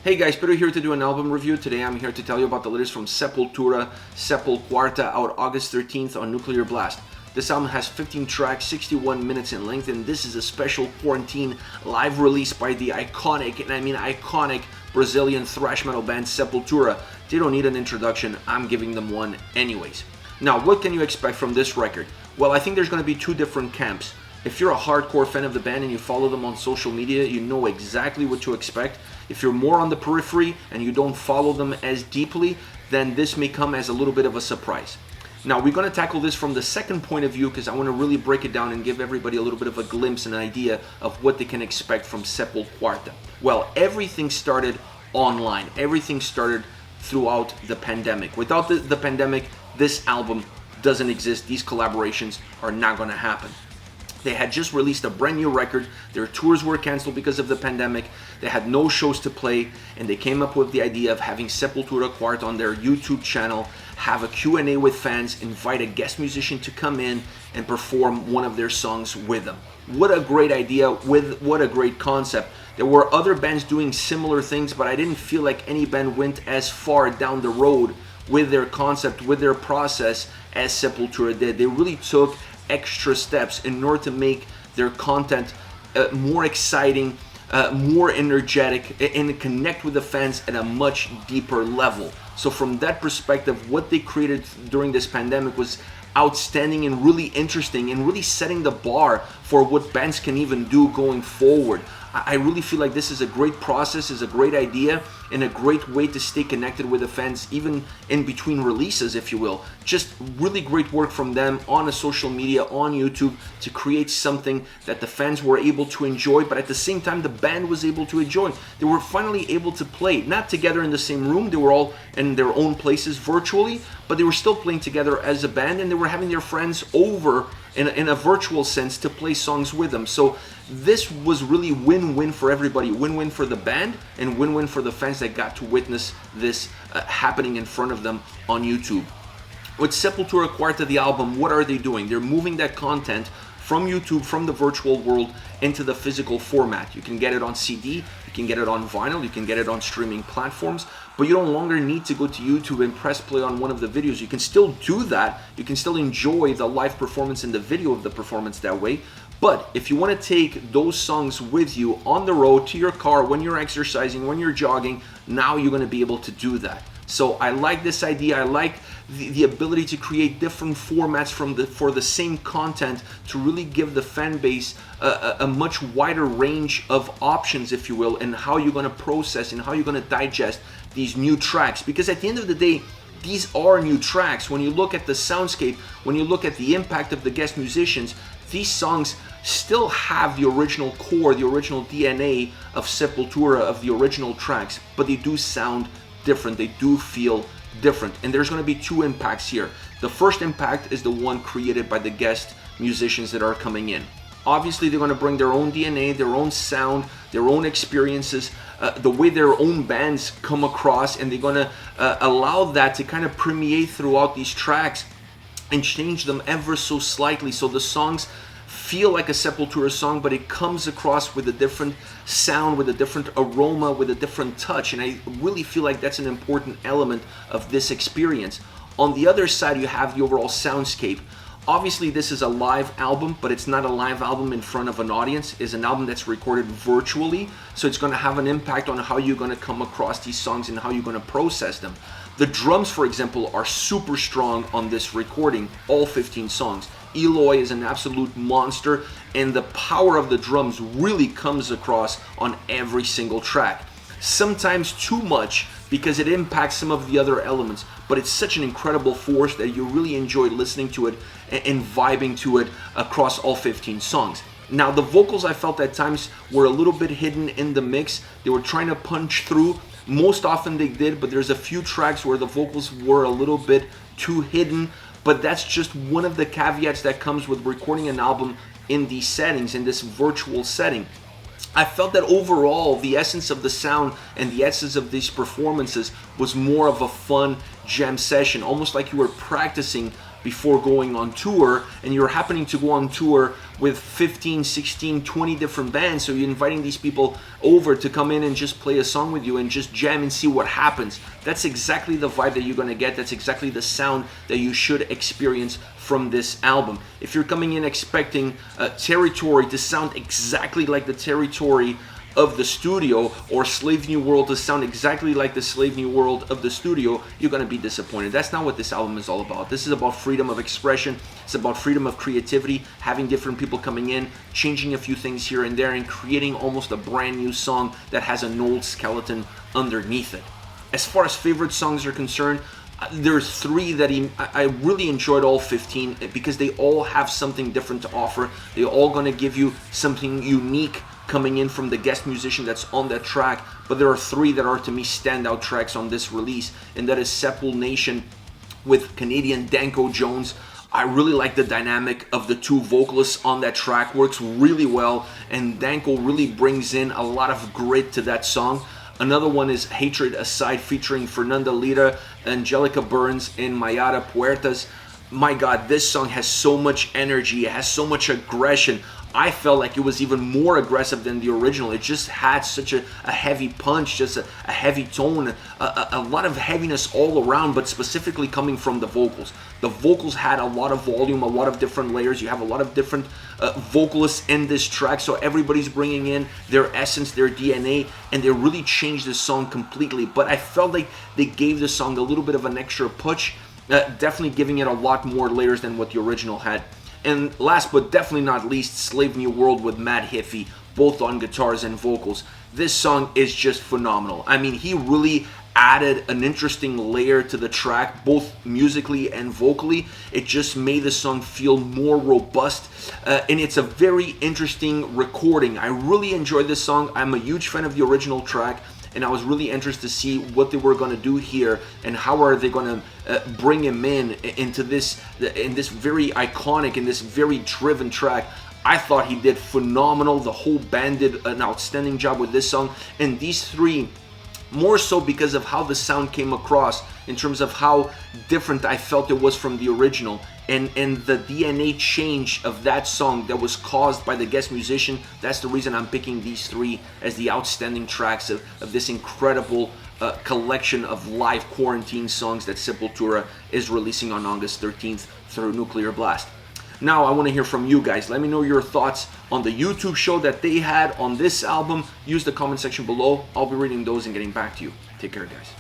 Hey guys, Peter here to do an album review. Today I'm here to tell you about the latest from Sepultura, SepulQuarta, out August 13th on Nuclear Blast. This album has 15 tracks, 61 minutes in length, and this is a special quarantine live release by the iconic, and I mean iconic, Brazilian thrash metal band Sepultura. They don't need an introduction, I'm giving them one anyways. Now, what can you expect from this record? Well, I think there's going to be two different camps. If you're a hardcore fan of the band and you follow them on social media, you know exactly what to expect. If you're more on the periphery and you don't follow them as deeply, then this may come as a little bit of a surprise. Now, we're going to tackle this from the second point of view because I want to really break it down and give everybody a little bit of a glimpse and an idea of what they can expect from SepulQuarta. Well, everything started online. Everything started throughout the pandemic. Without the pandemic, this album doesn't exist. These collaborations are not going to happen. They had just released a brand new record. Their tours were canceled because of the pandemic. They had no shows to play, and they came up with the idea of having SepulQuarta on their YouTube channel, have a Q&A with fans, invite a guest musician to come in and perform one of their songs with them. What a great idea, what a great concept. There were other bands doing similar things, but I didn't feel like any band went as far down the road with their concept, with their process as Sepultura did. They really took extra steps in order to make their content more exciting, more energetic, and connect with the fans at a much deeper level. So from that perspective, what they created during this pandemic was outstanding and really interesting and really setting the bar for what bands can even do going forward. I really feel like this is a great process, is a great idea, and a great way to stay connected with the fans, even in between releases, if you will. Just really great work from them on a social media, on YouTube, to create something that the fans were able to enjoy, but at the same time, the band was able to enjoy. They were finally able to play, not together in the same room, they were all in their own places virtually, but they were still playing together as a band, and they were having their friends over in a virtual sense to play songs with them. So this was really win-win for everybody. Win-win for the band and win-win for the fans that got to witness this happening in front of them on YouTube. With SepulQuarta, the album, what are they doing? They're moving that content from YouTube, from the virtual world, into the physical format. You can get it on CD, you can get it on vinyl, you can get it on streaming platforms, but you no longer need to go to YouTube and press play on one of the videos. You can still do that, you can still enjoy the live performance and the video of the performance that way, but if you want to take those songs with you on the road, to your car, when you're exercising, when you're jogging, now you're going to be able to do that. So I like this idea. I like the ability to create different formats for the same content to really give the fan base a much wider range of options, if you will, and how you're going to process and how you're going to digest these new tracks. Because at the end of the day, these are new tracks. When you look at the soundscape, when you look at the impact of the guest musicians, these songs still have the original core, the original DNA of Sepultura, of the original tracks, but they do sound different, they do feel different. And there's going to be two impacts here. The first impact is the one created by the guest musicians that are coming in. Obviously, they're going to bring their own DNA, their own sound, their own experiences, the way their own bands come across, and they're going to allow that to kind of permeate throughout these tracks and change them ever so slightly, so the songs feel like a Sepultura song, but it comes across with a different sound, with a different aroma, with a different touch, and I really feel like that's an important element of this experience. On the other side, you have the overall soundscape. Obviously, this is a live album, but it's not a live album in front of an audience. It's an album that's recorded virtually, so it's going to have an impact on how you're going to come across these songs and how you're going to process them. The drums, for example, are super strong on this recording, all 15 songs. Eloy is an absolute monster, and the power of the drums really comes across on every single track. Sometimes too much because it impacts some of the other elements, but it's such an incredible force that you really enjoy listening to it and vibing to it across all 15 songs. Now, the vocals I felt at times were a little bit hidden in the mix. They were trying to punch through. Most often they did, but there's a few tracks where the vocals were a little bit too hidden. But that's just one of the caveats that comes with recording an album in these settings, in this virtual setting. I felt that overall, the essence of the sound and the essence of these performances was more of a fun jam session, almost like you were practicing before going on tour, and you're happening to go on tour with 15, 16, 20 different bands, so you're inviting these people over to come in and just play a song with you and just jam and see what happens. That's exactly the vibe that you're gonna get. That's exactly the sound that you should experience from this album. If you're coming in expecting Territory to sound exactly like the Territory of the studio, or Slave New World to sound exactly like the Slave New World of the studio, you're gonna be disappointed. That's not what this album is all about. This is about freedom of expression. It's about freedom of creativity, having different people coming in, changing a few things here and there, and creating almost a brand new song that has an old skeleton underneath it. As far as favorite songs are concerned, there's 3 that I really enjoyed, all 15, because they all have something different to offer. They're all gonna give you something unique coming in from the guest musician that's on that track. But there are 3 that are, to me, standout tracks on this release, and that is Sepulnation with Canadian Danko Jones. I really like the dynamic of the 2 vocalists on that track, works really well, and Danko really brings in a lot of grit to that song. Another one is Hatred Aside featuring Fernanda Lira, Angelica Burns, and Mayara Puertas. My God, this song has so much energy, it has so much aggression. I felt like it was even more aggressive than the original. It just had such a heavy punch, just a heavy tone, a lot of heaviness all around, but specifically coming from the vocals. The vocals had a lot of volume, a lot of different layers. You have a lot of different vocalists in this track, so everybody's bringing in their essence, their DNA, and they really changed the song completely. But I felt like they gave the song a little bit of an extra push, definitely giving it a lot more layers than what the original had. And last but definitely not least, Slave New World with Matt Hiffy, both on guitars and vocals. This song is just phenomenal. I mean, he really added an interesting layer to the track, both musically and vocally. It just made the song feel more robust, and it's a very interesting recording. I really enjoyed this song. I'm a huge fan of the original track, and I was really interested to see what they were going to do here and how are they going to bring him into this very iconic and this very driven track. I thought he did phenomenal. The whole band did an outstanding job with this song, and these 3 more so because of how the sound came across, in terms of how different I felt it was from the original, and the DNA change of that song that was caused by the guest musician. That's the reason I'm picking these 3 as the outstanding tracks of this incredible collection of live quarantine songs that Sepultura is releasing on August 13th through Nuclear Blast. Now I want to hear from you guys. Let me know your thoughts on the YouTube show that they had on this album. Use the comment section below. I'll be reading those and getting back to you. Take care, guys.